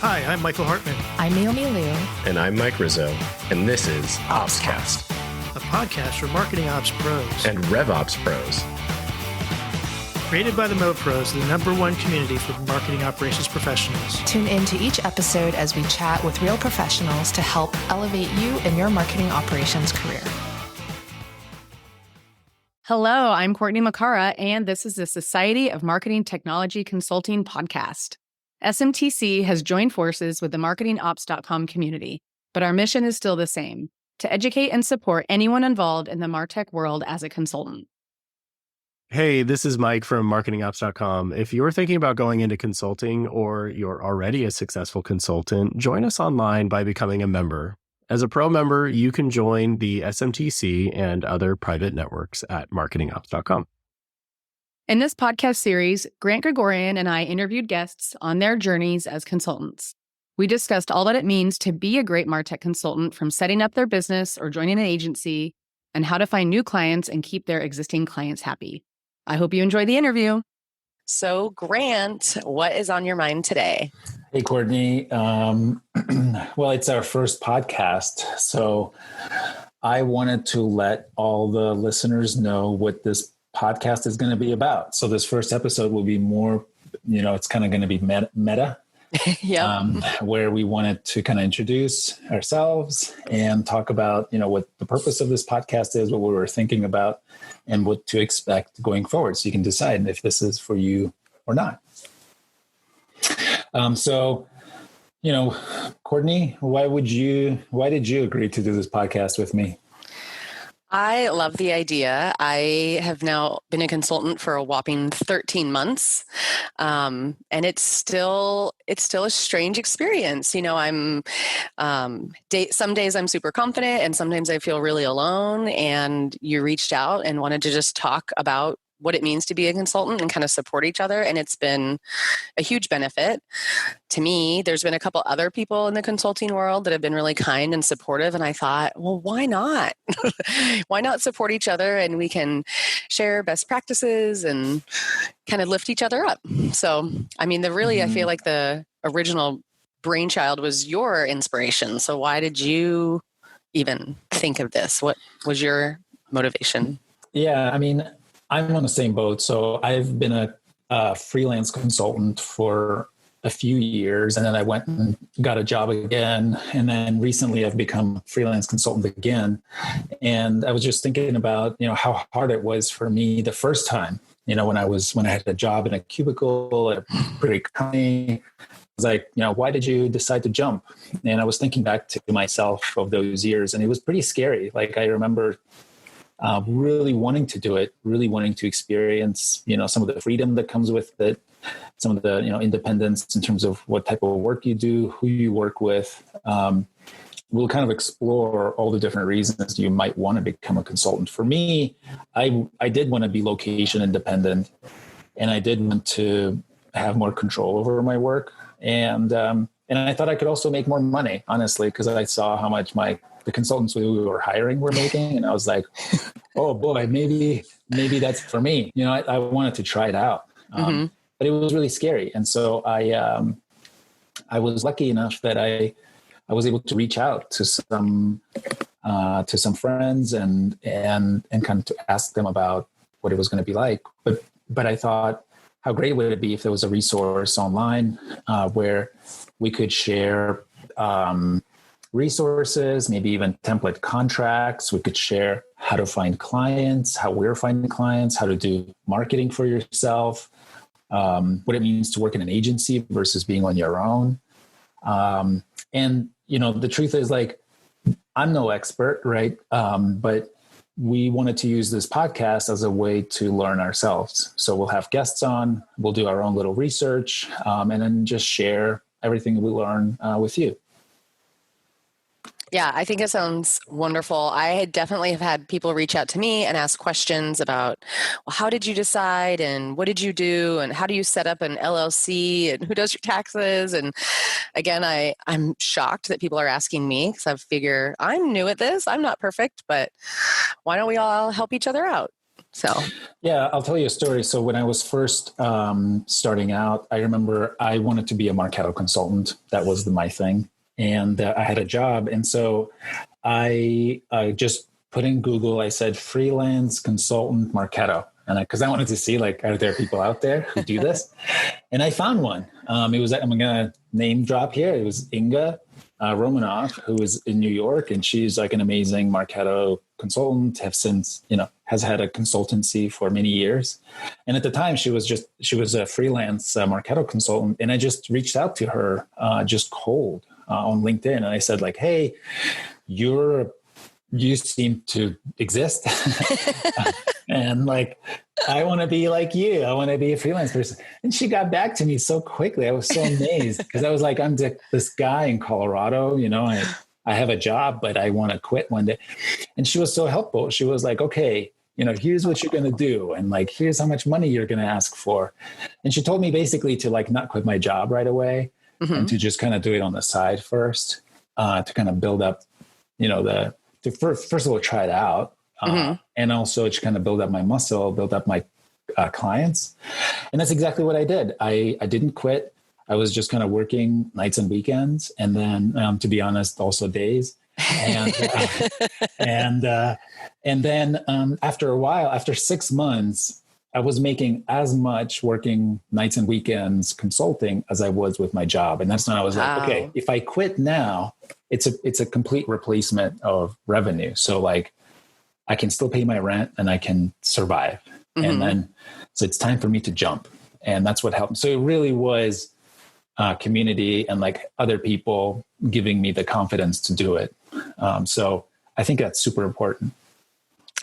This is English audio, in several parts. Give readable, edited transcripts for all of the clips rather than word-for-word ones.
Hi, I'm Michael Hartman. I'm Naomi Liu. And I'm Mike Rizzo. And this is OpsCast, a podcast for marketing ops pros and RevOps pros. Created by the Mo Pros, the #1 community for marketing operations professionals. Tune in to each episode as we chat with real professionals to help elevate you in your marketing operations career. Hello, I'm Courtney McAra, and this is the Society of Marketing Technology Consulting podcast. SMTC has joined forces with the marketingops.com community, but our mission is still the same: to educate and support anyone involved in the Martech world as a consultant. Hey, this is Mike from marketingops.com. If you're thinking about going into consulting or you're already a successful consultant, join us online by becoming a member. As a pro member, you can join the SMTC and other private networks at marketingops.com. In this podcast series, Grant Gregorian and I interviewed guests on their journeys as consultants. We discussed all that it means to be a great Martech consultant, from setting up their business or joining an agency, and how to find new clients and keep their existing clients happy. I hope you enjoy the interview. So, Grant, what is on your mind today? Hey, Courtney. Well, it's our first podcast, so I wanted to let all the listeners know what this podcast is going to be about. So this first episode will be more, it's kind of going to be meta. Where we wanted to kind of introduce ourselves and talk about, what the purpose of this podcast is, what we were thinking about, and what to expect going forward. So you can decide if this is for you or not. Courtney, why did you agree to do this podcast with me? I love the idea. I have now been a consultant for a whopping 13 months. And it's still a strange experience. I'm, some days I'm super confident and sometimes I feel really alone, and you reached out and wanted to just talk about what it means to be a consultant and kind of support each other. And it's been a huge benefit to me. There's been a couple other people in the consulting world that have been really kind and supportive. And I thought, well, why not? Why not support each other, and we can share best practices and kind of lift each other up. So, I feel like the original brainchild was your inspiration. So why did you even think of this? What was your motivation? Yeah, I'm on the same boat. So I've been a freelance consultant for a few years, and then I went and got a job again. And then recently I've become a freelance consultant again. And I was just thinking about, how hard it was for me the first time, when I had a job in a cubicle at a pretty company. I was like, why did you decide to jump? And I was thinking back to myself of those years, and it was pretty scary. Like, I remember really wanting to do it, really wanting to experience, some of the freedom that comes with it, some of the, independence in terms of what type of work you do, who you work with. We'll kind of explore all the different reasons you might want to become a consultant. For me, I did want to be location independent, and I did want to have more control over my work. And I thought I could also make more money, honestly, because I saw how much the consultants we were hiring were making. And I was like, oh boy, maybe that's for me. I wanted to try it out. But it was really scary. And so I was lucky enough that I was able to reach out to some friends and kind of to ask them about what it was going to be like. But I thought, how great would it be if there was a resource online where we could share resources, maybe even template contracts. We could share how to find clients, how we're finding clients, how to do marketing for yourself, what it means to work in an agency versus being on your own. And, the truth is, like, I'm no expert, right? But we wanted to use this podcast as a way to learn ourselves. So we'll have guests on, we'll do our own little research, and then just share everything we learn with you. Yeah, I think it sounds wonderful. I definitely have had people reach out to me and ask questions about, well, how did you decide, and what did you do, and how do you set up an LLC, and who does your taxes? And again, I'm shocked that people are asking me, because I figure I'm new at this. I'm not perfect, but why don't we all help each other out? So, yeah, I'll tell you a story. So when I was first starting out, I remember I wanted to be a Marketo consultant. That was my thing. And I had a job. And so I just put in Google, I said freelance consultant Marketo. And because I wanted to see, like, are there people out there who do this? And I found one. It was, I'm going to name drop here. It was Inga Romanoff, who is in New York, and she's like an amazing Marketo consultant, has had a consultancy for many years. And at the time she was a freelance Marketo consultant. And I just reached out to her just cold on LinkedIn. And I said, like, hey, you seem to exist. And like, I want to be like you. I want to be a freelance person. And she got back to me so quickly. I was so amazed because I was like, I'm this guy in Colorado, I have a job, but I want to quit one day. And she was so helpful. She was like, okay, here's what you're going to do. And like, here's how much money you're going to ask for. And she told me basically to like, not quit my job right away and to just kind of do it on the side first, to kind of build up, first of all, try it out. And also to kind of build up my muscle, build up my clients. And that's exactly what I did. I didn't quit. I was just kind of working nights and weekends. And then, to be honest, also days. And, and then after a while, after 6 months, I was making as much working nights and weekends consulting as I was with my job. And that's when I was like, okay, if I quit now, it's a complete replacement of revenue. So like, I can still pay my rent and I can survive. And then, so it's time for me to jump. And that's what helped. So it really was community and like other people giving me the confidence to do it. So I think that's super important.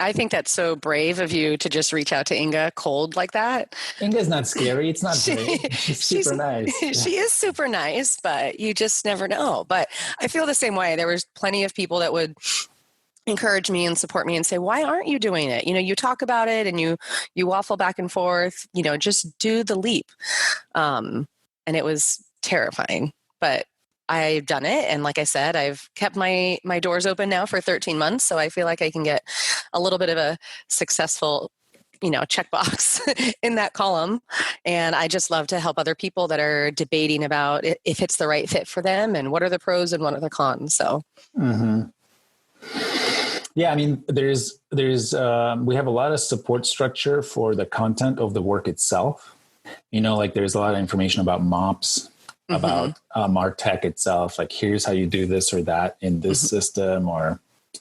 I think that's so brave of you to just reach out to Inga cold like that. Inga's not scary. It's not brave. She's super nice. She is super nice, but you just never know. But I feel the same way. There was plenty of people that would encourage me and support me and say, why aren't you doing it? You talk about it and you waffle back and forth, just do the leap. And it was terrifying, but I've done it. And like I said, I've kept my doors open now for 13 months. So I feel like I can get a little bit of a successful, checkbox in that column. And I just love to help other people that are debating about if it's the right fit for them and what are the pros and what are the cons. So. Yeah, I mean, there's we have a lot of support structure for the content of the work itself. Like there's a lot of information about MOPS, about Martech itself. Like here's how you do this or that in this system,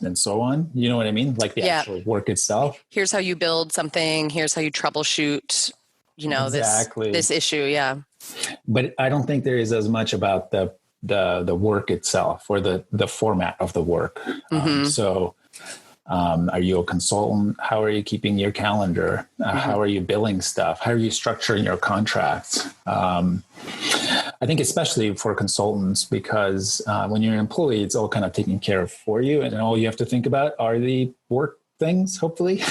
and so on. You know what I mean? Like the actual work itself. Here's how you build something. Here's how you troubleshoot. Exactly. this issue. Yeah. But I don't think there is as much about the work itself or the format of the work. So are you a consultant? How are you keeping your calendar? How are you billing stuff? How are you structuring your contracts? I think especially for consultants, because when you're an employee, it's all kind of taken care of for you. And all you have to think about are the work things, hopefully.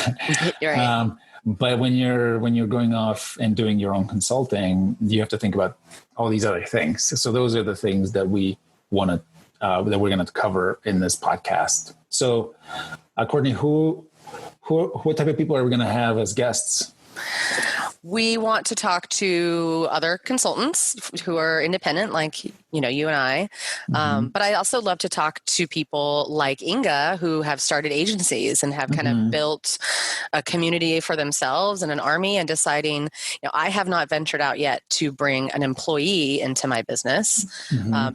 Right. But when you're going off and doing your own consulting, you have to think about all these other things. So those are the things that we want to that we're going to cover in this podcast. So, Courtney, what type of people are we going to have as guests? We want to talk to other consultants who are independent, like, you and I. But I also love to talk to people like Inga who have started agencies and have kind of built a community for themselves and an army and deciding, I have not ventured out yet to bring an employee into my business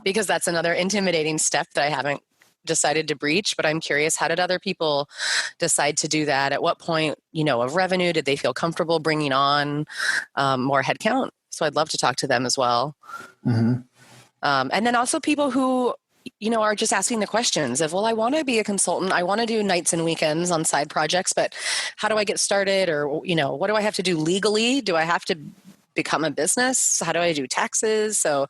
because that's another intimidating step that I haven't decided to breach, but I'm curious, how did other people decide to do that? At what point, of revenue, did they feel comfortable bringing on more headcount? So I'd love to talk to them as well. And then also people who, are just asking the questions of, well, I want to be a consultant. I want to do nights and weekends on side projects, but how do I get started? Or, what do I have to do legally? Do I have to become a business? How do I do taxes? So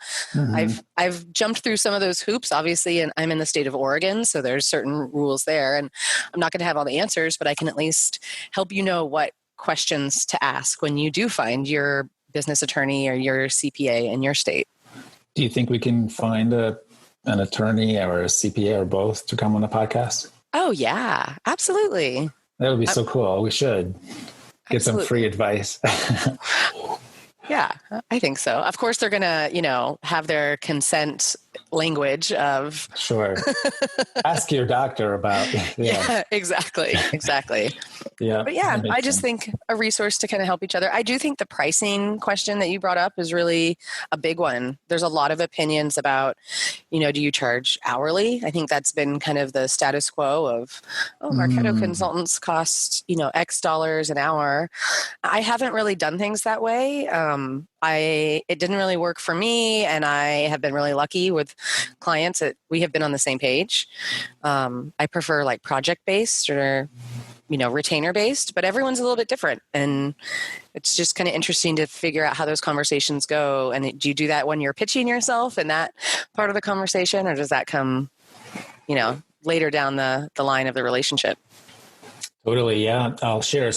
I've jumped through some of those hoops, obviously, and I'm in the state of Oregon, so there's certain rules there, and I'm not going to have all the answers, but I can at least help you know what questions to ask when you do find your business attorney or your CPA in your state. Do you think we can find an attorney or a CPA or both to come on the podcast? Oh yeah, absolutely. That would be so cool. We should. get some free advice. Yeah, I think so. Of course, they're going to, have their consent language of. Sure. Ask your doctor about. Yeah, exactly. Yeah. But yeah, I just think a resource to kind of help each other. I do think the pricing question that you brought up is really a big one. There's a lot of opinions about, do you charge hourly? I think that's been kind of the status quo of, Marketo consultants cost, X dollars an hour. I haven't really done things that way. It didn't really work for me, and I have been really lucky with clients that we have been on the same page. I prefer like project-based or retainer-based, but everyone's a little bit different, and it's just kind of interesting to figure out how those conversations go. And do you do that when you're pitching yourself in that part of the conversation, or does that come later down the line of the relationship? Totally. Yeah. I'll share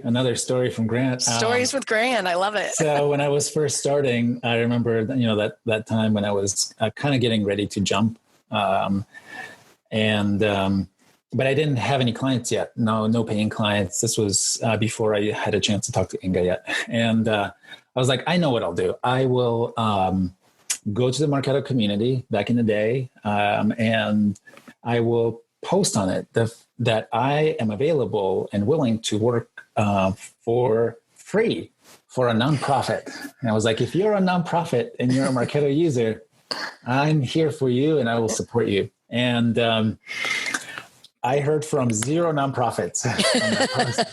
another story from Grant. Stories with Grant. I love it. So when I was first starting, I remember, that time when I was kind of getting ready to jump. But I didn't have any clients yet. No paying clients. This was before I had a chance to talk to Inga yet. And I was like, I know what I'll do. I will go to the Marketo community back in the day, and I will post on it that I am available and willing to work for free for a nonprofit. And I was like, if you're a nonprofit and you're a Marketo user, I'm here for you and I will support you. And I heard from 0 nonprofits on that post.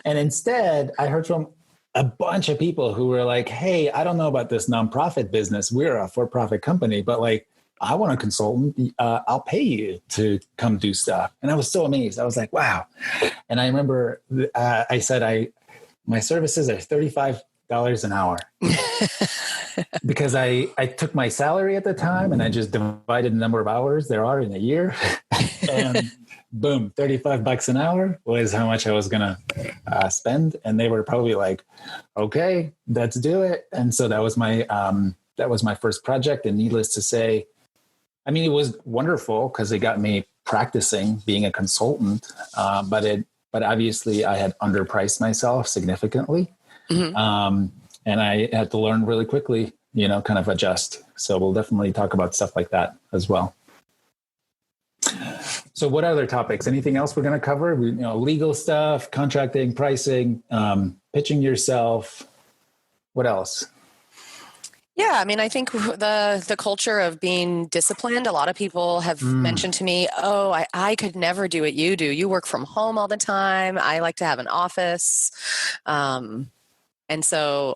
And instead, I heard from a bunch of people who were like, hey, I don't know about this nonprofit business. We're a for-profit company, but like, I want a consultant. I'll pay you to come do stuff. And I was so amazed. I was like, wow. And I remember I said, my services are $35 an hour because I took my salary at the time and I just divided the number of hours there are in a year. And boom, $35 an hour was how much I was going to spend. And they were probably like, okay, let's do it. And so that was my first project. And needless to say, I mean, it was wonderful because it got me practicing being a consultant, but obviously I had underpriced myself significantly. Mm-hmm. And I had to learn really quickly, kind of adjust. So we'll definitely talk about stuff like that as well. So what other topics? Anything else we're going to cover? Legal stuff, contracting, pricing, pitching yourself. What else? Yeah, I mean, I think the culture of being disciplined, a lot of people have mentioned to me, I could never do what you do. You work from home all the time. I like to have an office. And so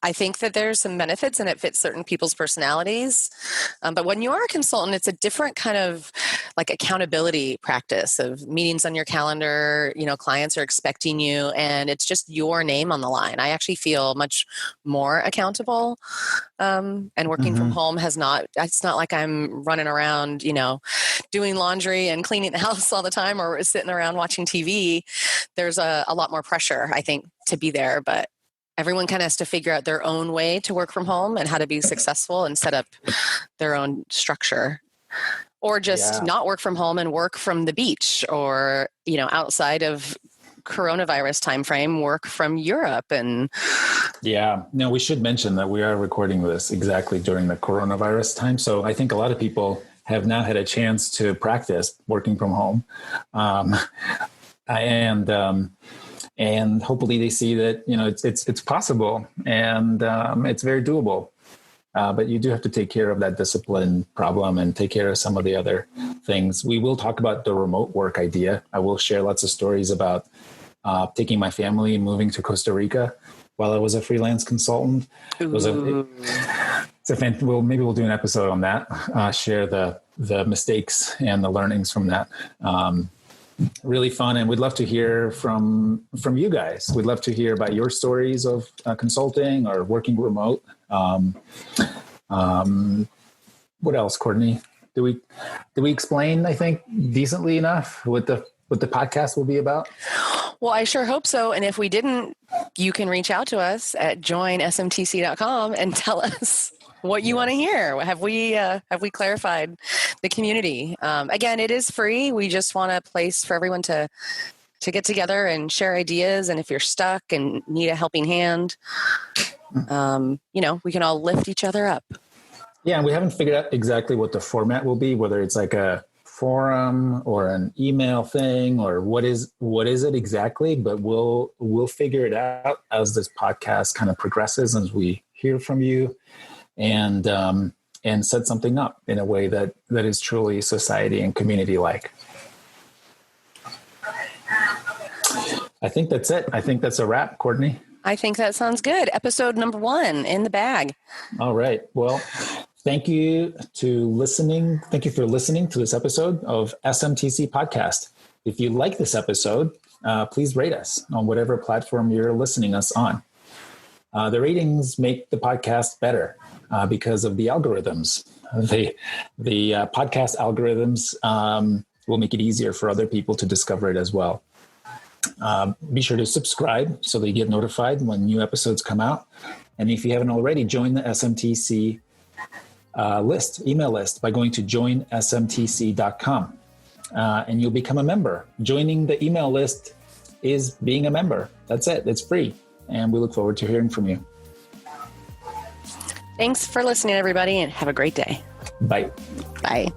I think that there's some benefits and it fits certain people's personalities. But when you are a consultant, it's a different kind of like accountability practice of meetings on your calendar. Clients are expecting you and it's just your name on the line. I actually feel much more accountable. And working from home it's not like I'm running around, doing laundry and cleaning the house all the time or sitting around watching TV. There's a lot more pressure, I think, to be there. But everyone kind of has to figure out their own way to work from home and how to be successful and set up their own structure, or just not work from home and work from the beach, or, outside of coronavirus timeframe, work from Europe. And we should mention that we are recording this exactly during the coronavirus time. So I think a lot of people have now had a chance to practice working from home. And hopefully they see that, it's possible and it's very doable. But you do have to take care of that discipline problem and take care of some of the other things. We will talk about the remote work idea. I will share lots of stories about taking my family and moving to Costa Rica while I was a freelance consultant. Maybe we'll do an episode on that, share the mistakes and the learnings from that. Really fun. And we'd love to hear from you guys. We'd love to hear about your stories of consulting or working remote. What else, Courtney? Do we explain, I think, decently enough what the podcast will be about? Well, I sure hope so. And if we didn't, you can reach out to us at joinsmtc.com and tell us what you want to hear. Have we clarified the community? Again, it is free. We just want a place for everyone to to get together and share ideas. And if you're stuck and need a helping hand, we can all lift each other up. Yeah, and we haven't figured out exactly what the format will be, whether it's like a forum or an email thing, or what is it exactly, but we'll figure it out as this podcast kind of progresses, as we hear from you, and set something up in a way that is truly society and community like. I think that's it. I think that's a wrap, Courtney. I think that sounds good. Episode number 1 in the bag. All right. Well, thank you for listening to this episode of SMTC Podcast. If you like this episode, please rate us on whatever platform you're listening us on. The ratings make the podcast better because of the algorithms. The podcast algorithms will make it easier for other people to discover it as well. Be sure to subscribe so that you get notified when new episodes come out. And if you haven't already, join the SMTC email list by going to joinsmtc.com, and you'll become a member. Joining the email list is being a member. That's it. It's free. And we look forward to hearing from you. Thanks for listening, everybody, and have a great day. Bye. Bye.